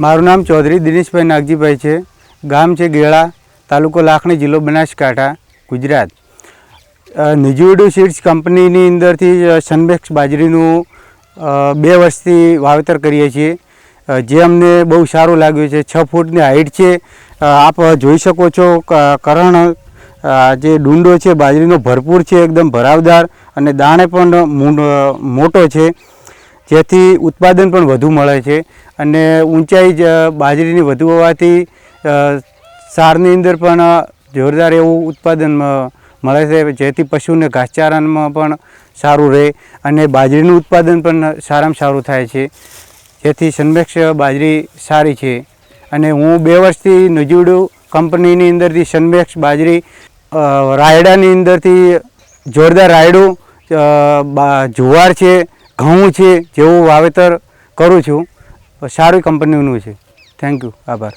મારું નામ ચૌધરી દિનેશભાઈ નાગજીભાઈ છે. ગામ છે ગેળા, તાલુકો લાખણી, જિલ્લો બનાસકાંઠા, ગુજરાત. નિજુવડુ સીડ્સ કંપનીની અંદરથી સનબેક્સ બાજરીનું 2 વર્ષથી વાવેતર કરીએ છીએ, જે અમને બહુ સારું લાગ્યું છે. 6 ફૂટની હાઈટ છે. આપ જોઈ શકો છો કરણ જે ડુંડો છે બાજરીનો ભરપૂર છે, એકદમ ભરાવદાર, અને દાણે પણ મોટો છે, જેથી ઉત્પાદન પણ વધુ મળે છે. અને ઊંચાઈ બાજરીની વધુ હોવાથી સારની અંદર પણ જોરદાર એવું ઉત્પાદન મળે છે, જેથી પશુને ઘાસચારામાં પણ સારું રહે અને બાજરીનું ઉત્પાદન પણ સારામાં સારું થાય છે, જેથી સનબેક્સ બાજરી સારી છે. અને હું 2 વર્ષથી નિજુવડુ કંપનીની અંદરથી સનબેક્સ બાજરી રાયડાની અંદરથી જોરદાર રાયડું, જુવાર છે, ઘઉં છે, જેવું વાવેતર કરું છું. સારી કંપનીનું છે. Thank you. આભાર.